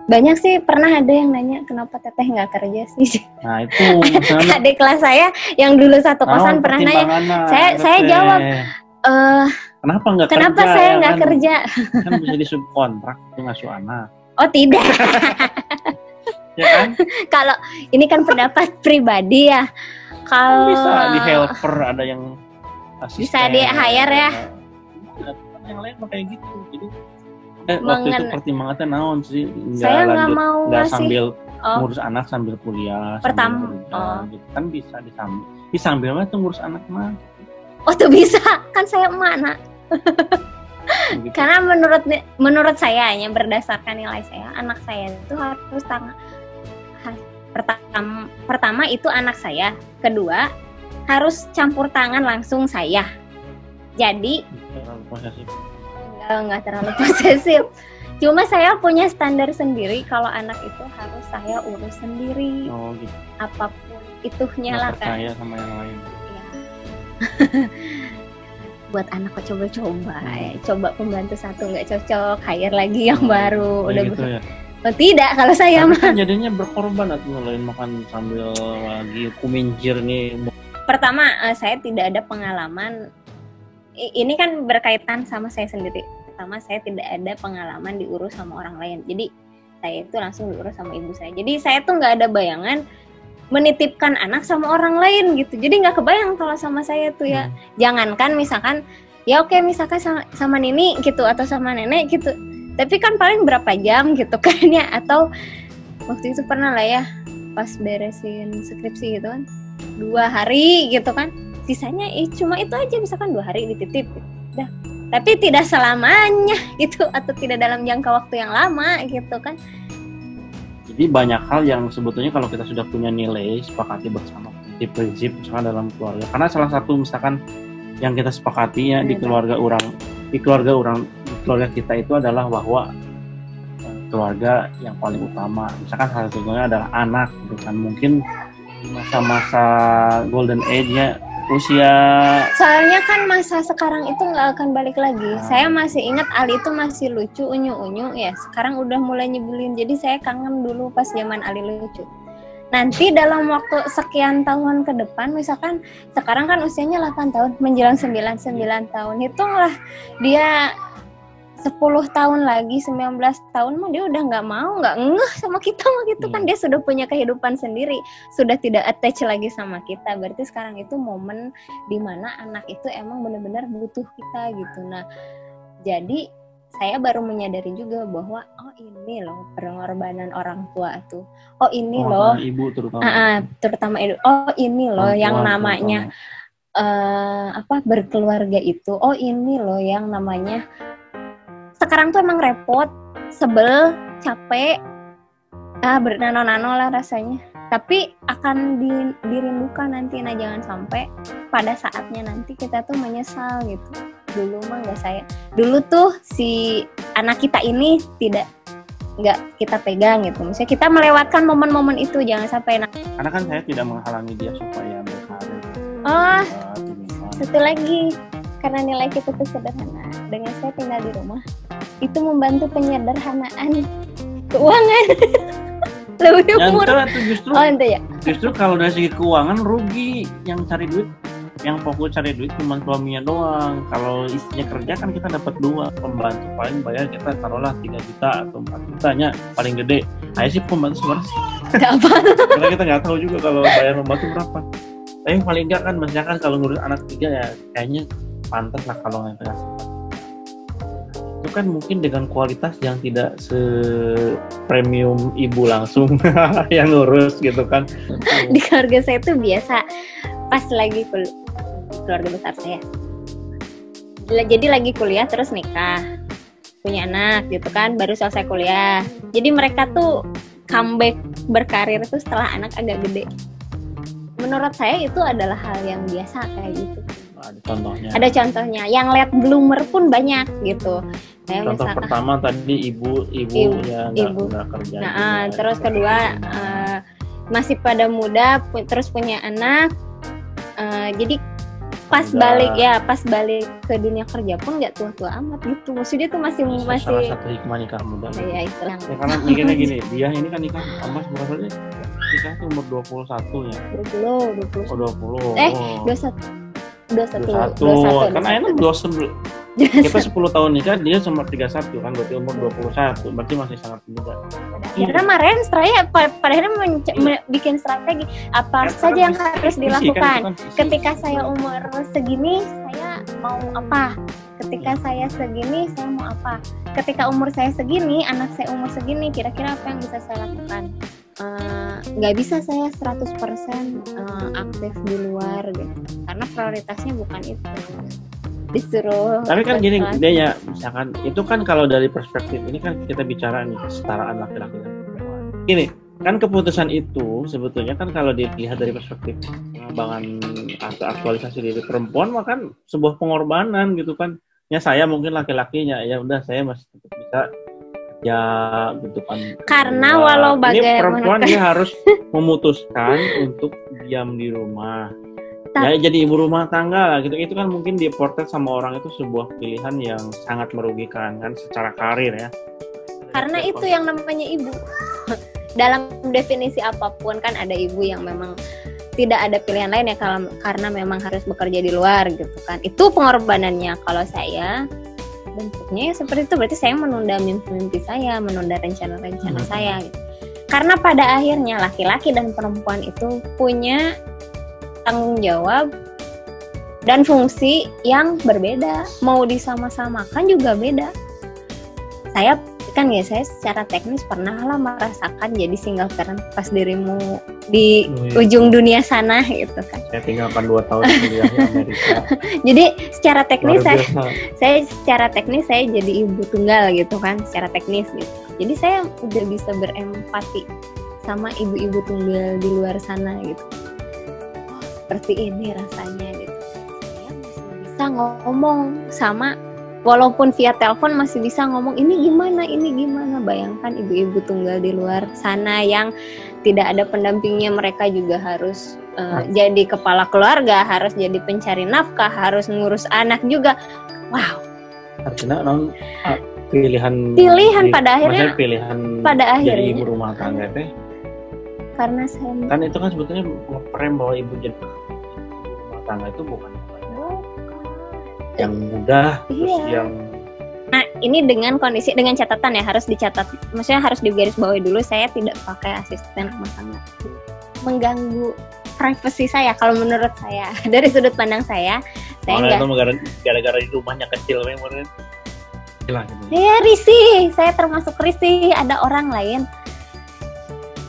Banyak sih, pernah ada yang nanya kenapa teteh nggak kerja sih. Nah itu Adik kelas saya yang dulu satu kosan pernah nanya. Saya jawab, kenapa saya nggak kerja? Kan bisa disubkontrak itu ngasuh anak. Oh tidak. Ya kan? Kalau ini kan pendapat pribadi ya. Kalau bisa di helper, ada yang asisten, bisa di hire ya. Yang lain kayak gitu. Jadi waktu itu pertimbangannya naon sih? Saya nggak mau nggak sambil ngurus anak sambil kuliah. Pertama, gitu. Kan bisa disambil mah tuh ngurus anak mah. Oh tuh bisa, kan saya emak nak. Gitu. Karena menurut saya hanya berdasarkan nilai saya, anak saya itu harus pertama itu anak saya, kedua harus campur tangan langsung saya. Jadi nggak terlalu posesif. Cuma saya punya standar sendiri kalau anak itu harus saya urus sendiri. Oh gitu. Apapun itunya lah kan. Percaya sama yang lain. Ya. Buat anak kok coba-coba, coba pembantu satu nggak cocok, hire lagi yang baru. Udah gitu ya. Oh, tidak, kalau saya mah. Kan jadinya berkorban atau ngelain makan sambil lagi kuminjir nih. Pertama, saya tidak ada pengalaman. Ini kan berkaitan sama saya sendiri. Pertama, saya tidak ada pengalaman diurus sama orang lain. Jadi saya itu langsung diurus sama ibu saya. Jadi saya tuh nggak ada bayangan menitipkan anak sama orang lain gitu. Jadi nggak kebayang kalau sama saya tuh ya. Jangankan misalkan ya oke, misalkan sama Nini gitu atau sama nenek gitu. Tapi kan paling berapa jam gitu kan ya. Atau waktu itu pernah lah ya pas beresin skripsi gitu kan 2 hari gitu kan. Sisanya cuma itu aja, misalkan 2 hari dititip gitu. Udah. Tapi tidak selamanya gitu, atau tidak dalam jangka waktu yang lama gitu kan. Jadi banyak hal yang sebetulnya kalau kita sudah punya nilai sepakati bersama prinsip misalkan dalam keluarga. Karena salah satu misalkan yang kita sepakati ya di keluarga kita itu adalah bahwa keluarga yang paling utama. Misalkan salah satunya adalah anak gitu kan. Mungkin masa-masa golden age-nya usia. Soalnya kan masa sekarang itu nggak akan balik lagi. Saya masih ingat Ali itu masih lucu, unyu-unyu ya. Sekarang udah mulai nyebelin. Jadi saya kangen dulu pas zaman Ali lucu. Nanti dalam waktu sekian tahun ke depan, misalkan sekarang kan usianya 8 tahun, menjelang 9 tahun. Hitunglah dia 10 tahun lagi, 19 tahun mah dia udah nggak ngeh sama kita mah gitu kan. Dia sudah punya kehidupan sendiri, sudah tidak attach lagi sama kita. Berarti sekarang itu momen dimana anak itu emang benar-benar butuh kita gitu. Nah, jadi saya baru menyadari juga bahwa oh ini loh pengorbanan orang tua tuh. Oh ini loh ibu terutama ibu. Oh ini loh yang namanya berkeluarga itu. Oh ini loh yang namanya sekarang tuh emang repot, sebel, capek, bernano-nano lah rasanya. Tapi akan dirindukan nanti. Nah jangan sampai pada saatnya nanti kita tuh menyesal gitu. Dulu mah nggak saya. Dulu tuh si anak kita ini nggak kita pegang gitu. Misalnya kita melewatkan momen-momen itu, jangan sampai. Karena kan saya tidak menghalangi dia supaya berkarir. Oh, satu lagi. Karena nilai kita tuh sederhana. Dengan saya tinggal di rumah, itu membantu penyederhanaan keuangan. Lebih murah. Justru kalau dari segi keuangan rugi yang cari duit, yang fokus cari duit cuma suaminya doang. Kalau istrinya kerja kan kita dapat 2 pembantu, paling bayar kita taruhlah 3 juta atau 4 jutanya paling gede. Ayo sih pembantu sebenarnya sih. Karena kita nggak tahu juga kalau bayar pembantu berapa. Tapi paling nggak kan maksudnya kan kalau ngurus anak 3 ya kayaknya pantas lah kalau nggak kasih. Itu kan mungkin dengan kualitas yang tidak se-premium ibu langsung yang ngurus gitu kan. Di keluarga saya tuh biasa pas lagi keluarga besar saya. Jadi lagi kuliah terus nikah, punya anak gitu kan, baru selesai kuliah. Jadi mereka tuh comeback berkarir tuh setelah anak agak gede. Menurut saya itu adalah hal yang biasa kayak gitu. Ada contohnya. Yang late bloomer pun banyak gitu. Contoh misalkan, pertama tadi ibu ya nggak kerja. Nah, terus kedua masih pada muda terus punya anak. Jadi pas balik ke dunia kerja pun nggak tua-tua amat gitu. Maksudnya tuh masih salah satu hikmah nikah muda. Ya itu yang. Ya, karena mikirnya gini, dia ini kan nikah Mas berapa sih? Nikah tuh umur 21 ya. 20. Oh, 20. 21. Kan akhirnya 29. Kita 10 tahun nikah, dia cuma 31 kan, berarti umur 21, berarti masih sangat muda. Karena kemarin saya pada akhirnya bikin strategi apa saja yang harus dilakukan. Ketika saya umur segini, saya mau apa? Ketika saya segini, saya mau apa? Ketika umur saya segini, anak saya umur segini, kira-kira apa yang bisa saya lakukan? Nggak bisa saya 100% aktif di luar gitu, karena prioritasnya bukan itu. Disuruh. Tapi kan gini, dia ya, misalkan itu kan kalau dari perspektif ini kan kita bicara nih kesetaraan laki-laki dan perempuan. Gini, kan keputusan itu sebetulnya kan kalau dilihat dari perspektif pengembangan atau aktualisasi diri perempuan, maka kan sebuah pengorbanan gitu kan. Ya saya mungkin laki-lakinya, ya udah saya masih tetap bisa ya gitu kan. Karena walau bagaimana perempuan dia harus memutuskan untuk diam di rumah. Ya jadi ibu rumah tangga lah gitu. Itu kan mungkin dipotret sama orang itu sebuah pilihan yang sangat merugikan kan secara karir ya. Karena itu yang namanya ibu. Dalam definisi apapun kan ada ibu yang memang tidak ada pilihan lain ya karena memang harus bekerja di luar gitu kan. Itu pengorbanannya. Kalau saya bentuknya ya seperti itu, berarti saya menunda mimpi-mimpi saya, menunda rencana-rencana saya gitu. Karena pada akhirnya laki-laki dan perempuan itu punya tanggung jawab dan fungsi yang berbeda, mau disama-samakan juga beda. Saya secara teknis pernah lah merasakan jadi single parent pas dirimu di ujung dunia sana gitu kan. Saya tinggalkan 2 tahun kuliah di Amerika. Jadi secara teknis saya jadi ibu tunggal gitu kan, secara teknis gitu. Jadi saya udah bisa berempati sama ibu-ibu tunggal di luar sana gitu. Seperti ini rasanya gitu. Saya masih bisa ngomong sama, walaupun via telepon masih bisa ngomong ini gimana. Bayangkan ibu-ibu tunggal di luar sana yang tidak ada pendampingnya, mereka juga harus jadi kepala keluarga, harus jadi pencari nafkah, harus ngurus anak juga. Wow. Artinya pilihan pada akhirnya jadi ibu rumah tangga teh. Karena saya kan itu kan sebetulnya ngeprem bahwa ibu jadi rumah tangga itu bukan yang mudah, terus yang. Nah ini dengan kondisi, dengan catatan ya, harus dicatat, maksudnya harus digarisbawahi dulu, saya tidak pakai asisten rumah tangga, mengganggu privasi saya kalau menurut saya. Dari sudut pandang saya nggak. Gara-gara di rumahnya kecil memang. Ya risih, saya termasuk risih, ada orang lain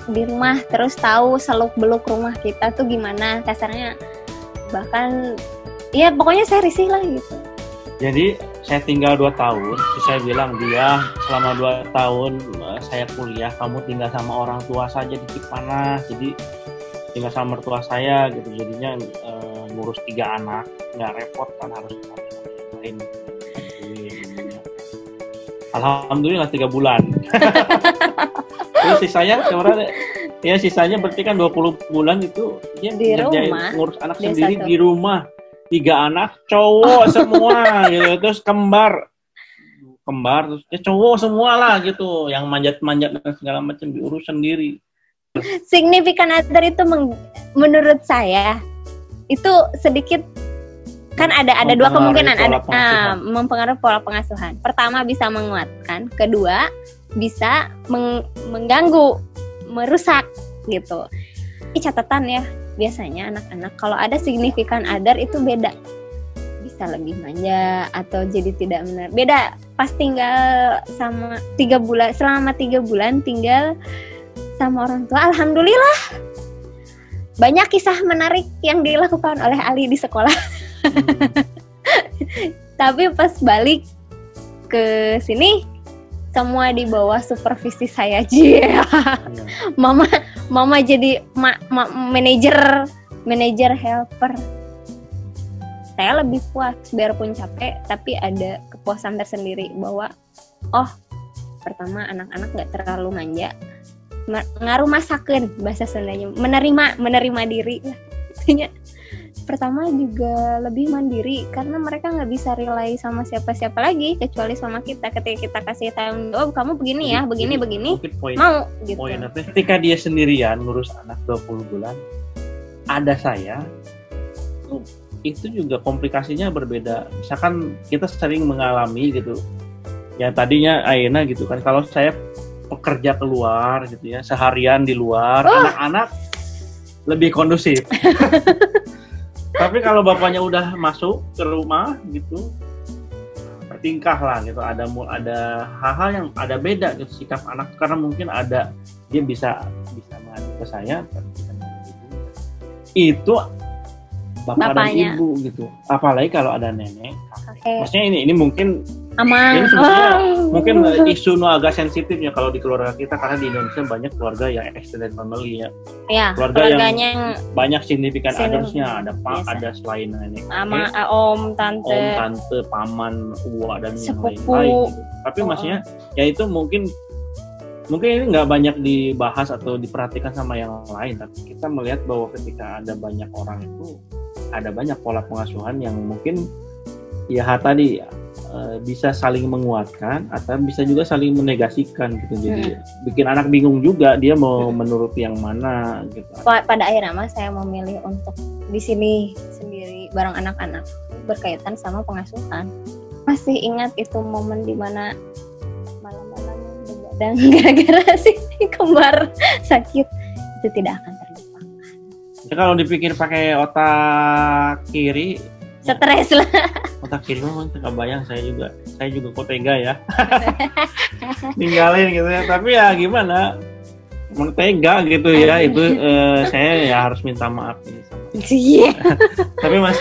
di rumah terus tahu seluk-beluk rumah kita tuh gimana kasarnya, bahkan ya pokoknya saya risih lah gitu. Jadi saya tinggal 2 tahun, saya bilang dia selama 2 tahun saya kuliah, kamu tinggal sama orang tua saja di Cipanas, jadi tinggal sama mertua saya gitu, jadinya ngurus 3 anak nggak repot kan, harus lain. Alhamdulillah 3 bulan. Terus sisanya berarti kan 20 bulan itu dia ngurus anak sendiri di rumah. 3 anak cowok semua gitu, terus kembar terus ya cowok semua lah gitu, yang manjat-manjat dan segala macam diurus sendiri. Signifikan other itu menurut saya itu sedikit kan ada 2 kemungkinan, ada mempengaruhi pola pengasuhan. Pertama bisa menguatkan, kedua bisa mengganggu, merusak gitu. Ini catatan ya, biasanya anak-anak kalau ada signifikan other itu beda, bisa lebih manja atau jadi tidak benar. Beda pas tinggal sama 3 bulan, selama 3 bulan tinggal sama orang tua, alhamdulillah banyak kisah menarik yang dilakukan oleh Ali di sekolah. Tapi pas balik ke sini semua di bawah supervisi saya aja. Mama jadi manajer helper. Saya lebih puas biarpun capek, tapi ada kepuasan tersendiri bahwa pertama anak-anak nggak terlalu manja, ngaruh masakeun bahasa Sundanya, menerima diri lah. pertama juga lebih mandiri karena mereka nggak bisa rely sama siapa-siapa lagi kecuali sama kita. Ketika kita kasih tahu, oh kamu begini ya, begini mau gitu. Poinnya ketika dia sendirian ngurus anak 20 bulan, ada saya, itu juga komplikasinya berbeda. Misalkan kita sering mengalami gitu, ya tadinya Aina gitu kan, kalau saya pekerja keluar gitu ya, seharian di luar, anak-anak lebih kondusif. Tapi kalau bapaknya udah masuk ke rumah gitu, bertingkah lah gitu, ada hal-hal yang ada beda gitu sikap anak, karena mungkin ada dia bisa mengadu ke saya, itu bapak dan ibu gitu. Apalagi kalau ada nenek, maksudnya ini mungkin Aman. Ini sebenarnya mungkin isu agak sensitif ya kalau di keluarga kita, karena di Indonesia banyak keluarga yang extended family ya. Iya, keluarga yang banyak signifikan others-nya, ada ada selain nenek, om, tante, paman, uwa dan yang lain-lain gitu. Tapi maksudnya ya itu mungkin ini nggak banyak dibahas atau diperhatikan sama yang lain, tapi kita melihat bahwa ketika ada banyak orang itu ada banyak pola pengasuhan yang mungkin ya tadi bisa saling menguatkan atau bisa juga saling menegasikan gitu. Jadi bikin anak bingung juga dia mau menuruti yang mana gitu. Pada akhirnya mas saya memilih untuk di sini sendiri bareng anak-anak berkaitan sama pengasuhan. Masih ingat itu momen dimana malam-malam begadang gara-gara si kembar sakit, itu tidak akan terlupakan. Ya, kalau dipikir pakai otak kiri stres lah. Otak kiri mah nggak bayang, saya juga kok tega ya. Ninggalin gitu ya, tapi ya gimana, tega gitu ya, itu saya ya harus minta maaf nih sama. Tapi mas,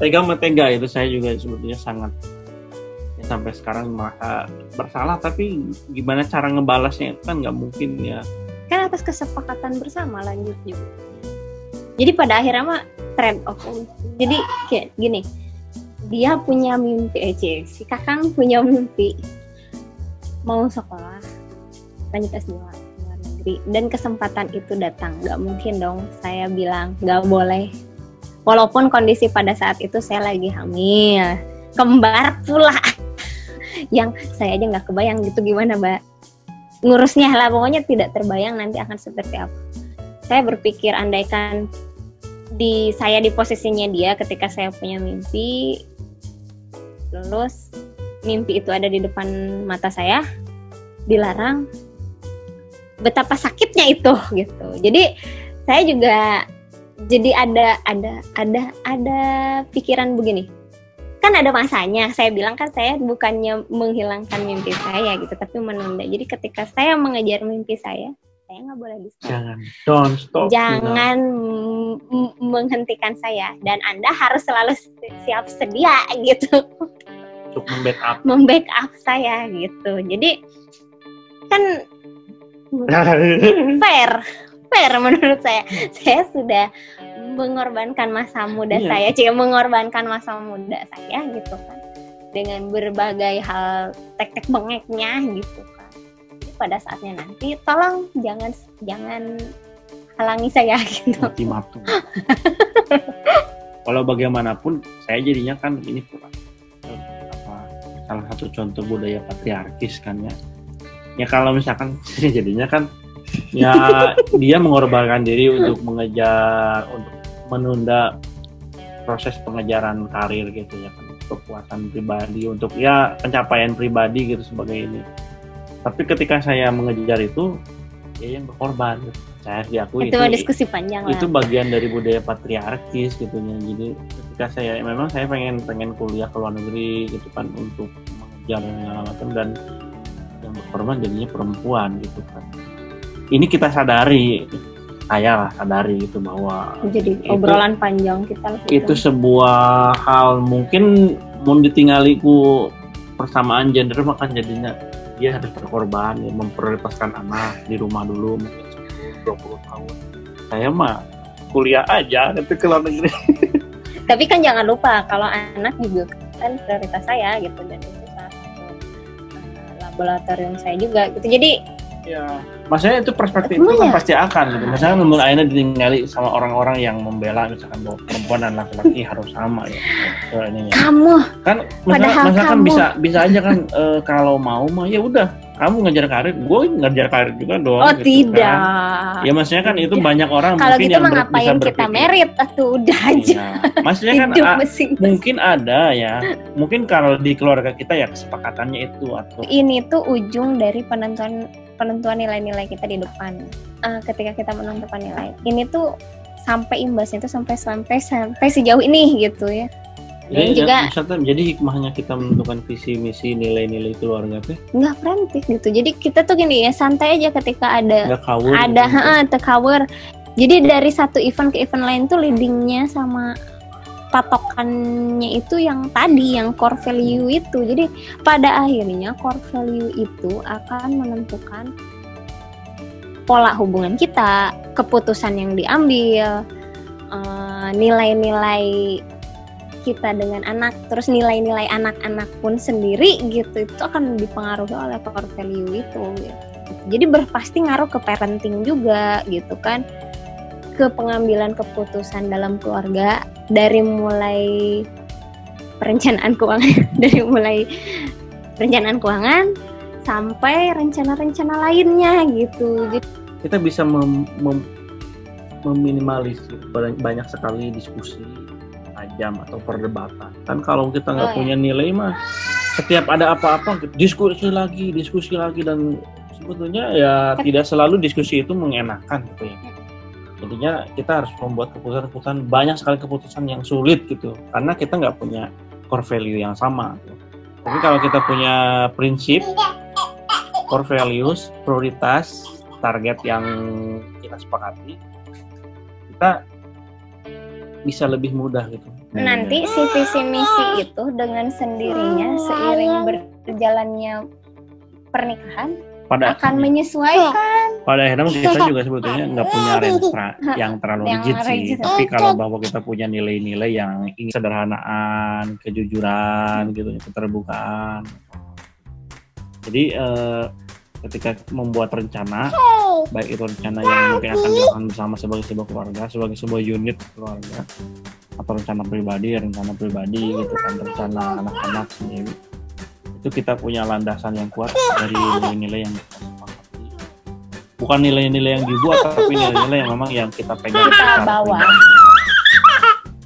tega itu saya juga sebetulnya sangat ya, sampai sekarang merasa bersalah, tapi gimana cara ngebalasnya itu kan nggak mungkin ya. Kan atas kesepakatan bersama lanjut juga. Jadi pada akhirnya mah trade off. Jadi kayak gini, dia punya mimpi si kakang punya mimpi mau sekolah lanjut S2 luar negeri, dan kesempatan itu datang. Nggak mungkin dong saya bilang nggak boleh, walaupun kondisi pada saat itu saya lagi hamil kembar pula. Yang saya aja nggak kebayang gitu gimana mbak ngurusnya lah, pokoknya tidak terbayang nanti akan seperti apa. Saya berpikir andaikan saya di posisinya dia ketika saya punya mimpi, lulus, mimpi itu ada di depan mata saya, dilarang, betapa sakitnya itu gitu. Jadi saya juga jadi ada pikiran begini. Kan ada masanya, saya bilang kan saya bukannya menghilangkan mimpi saya gitu, tapi menunda. Jadi ketika saya mengejar mimpi saya nggak boleh di-stop. Jangan menghentikan saya, dan Anda harus selalu siap sedia gitu. Untuk membackup saya gitu. Jadi kan fair menurut saya. Saya sudah mengorbankan masa muda saya, mengorbankan masa muda saya gitu kan, dengan berbagai hal tek-tek bengeknya gitu kan. Pada saatnya nanti tolong jangan halangi saya gitu. Ultimatum. Kalau bagaimanapun saya jadinya kan ini salah satu contoh budaya patriarkis kan ya. Ya kalau misalkan jadinya kan ya dia mengorbankan diri untuk menunda proses pengejaran karir gitu ya kan, kepuasan pribadi, untuk ya pencapaian pribadi gitu sebagai ini. Tapi ketika saya mengejar itu, ya yang berkorban. Saya diakui itu diskusi panjang itu lah. Bagian dari budaya patriarkis gitu ya. Jadi ketika saya pengen kuliah ke luar negeri gitu kan, untuk mengejar dan yang berkorban jadinya perempuan gitu kan. Ini kita sadari, saya sadari gitu bahwa jadi obrolan panjang kita. Itu sebuah hal mungkin mau ditinggali ku persamaan gender, maka jadinya dia harus berkorban ya, memprioritaskan anak di rumah dulu mungkin 20 tahun. Saya mah kuliah aja nanti ke luar negeri. Tapi kan jangan lupa kalau anak juga kan prioritas saya gitu, dan itu salah satu laboratorium saya juga gitu. Jadi ya Maksudnya itu perspektif itu kan pasti akan gitu. Misalnya namun akhirnya ditinggali sama orang-orang yang membela misalkan bahwa perempuan dan laki-laki harus sama ya. Kamu kan misalkan bisa aja kan kalau mau mah ya udah kamu ngejar karir, gue ngejar karir juga dong. Oh gitu tidak. Kan. Ya maksudnya kan itu banyak orang kalau mungkin gitu yang ngapain kita merit atau udah aja. Iya. Maksudnya kan mungkin ada ya. Mungkin kalau di keluarga kita ya kesepakatannya itu atau ini tuh ujung dari penentuan nilai-nilai kita di depan. Ketika kita menentukan nilai, ini tuh sampai imbasnya itu sampai sejauh ini gitu ya. Dan juga jadi hikmahnya kita menentukan visi misi nilai-nilai keluarga tuh nggak frantic gitu. Jadi kita tuh gini ya, santai aja ketika ada tercover. Jadi dari satu event ke event lain tuh leadingnya sama patokannya itu yang tadi, yang core value itu. Jadi pada akhirnya core value itu akan menentukan pola hubungan kita, keputusan yang diambil, nilai-nilai kita dengan anak, terus nilai-nilai anak-anak pun sendiri gitu, itu akan dipengaruhi oleh core value itu gitu. Jadi pasti ngaruh ke parenting juga gitu kan, ke pengambilan keputusan dalam keluarga, dari mulai perencanaan keuangan sampai rencana-rencana lainnya gitu. Jadi kita bisa meminimalisir banyak sekali diskusi tajam atau perdebatan. Kan kalau kita nggak punya nilai mah setiap ada apa-apa diskusi lagi dan sebetulnya ya tidak selalu diskusi itu mengenakan gitu ya. Jadinya kita harus membuat keputusan banyak sekali keputusan yang sulit gitu karena kita nggak punya core value yang sama. Tapi kalau kita punya prinsip, core values, prioritas, target yang kita sepakati, kita bisa lebih mudah gitu. Nanti si visi misi itu dengan sendirinya seiring berjalannya pernikahan akan menyesuaikan. Pada akhirnya kita juga sebetulnya nggak punya range yang terlalu rigid sih. Tapi kalau bahwa kita punya nilai-nilai yang sederhanaan, kejujuran gitu, keterbukaan. Jadi ketika membuat rencana, baik itu rencana yang mungkin akan dilakukan bersama sebagai sebuah keluarga, sebagai sebuah unit keluarga, atau rencana pribadi gitu kan, rencana anak-anak sendiri, itu kita punya landasan yang kuat dari nilai-nilai yang kita sepakati. Bukan nilai-nilai yang dibuat, tapi nilai-nilai yang memang yang kita pegang kita bawa.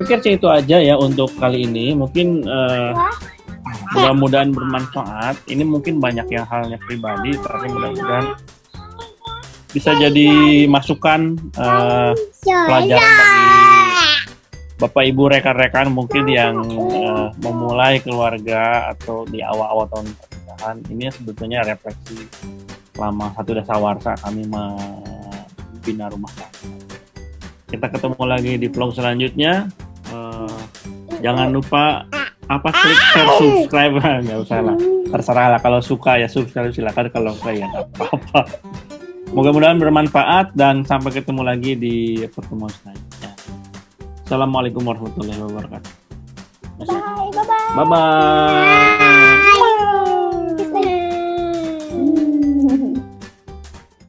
Pikir sih itu aja ya untuk kali ini. Mungkin mudah-mudahan bermanfaat. Ini mungkin banyak yang halnya pribadi, tapi mudah-mudahan bisa jadi masukan pelajaran bagi Bapak Ibu rekan-rekan mungkin yang memulai keluarga atau di awal-awal tahun pernikahan. Ini sebetulnya refleksi selama satu dasawarsa kami membina rumah tangga. Kita ketemu lagi di vlog selanjutnya. Jangan lupa klik share, subscribe, nggak usah lah, terserah lah, kalau suka ya subscribe silakan, kalau enggak ya nggak apa-apa. Mudah-mudahan bermanfaat dan sampai ketemu lagi di pertemuan selanjutnya. Assalamualaikum warahmatullahi wabarakatuh. Bye bye.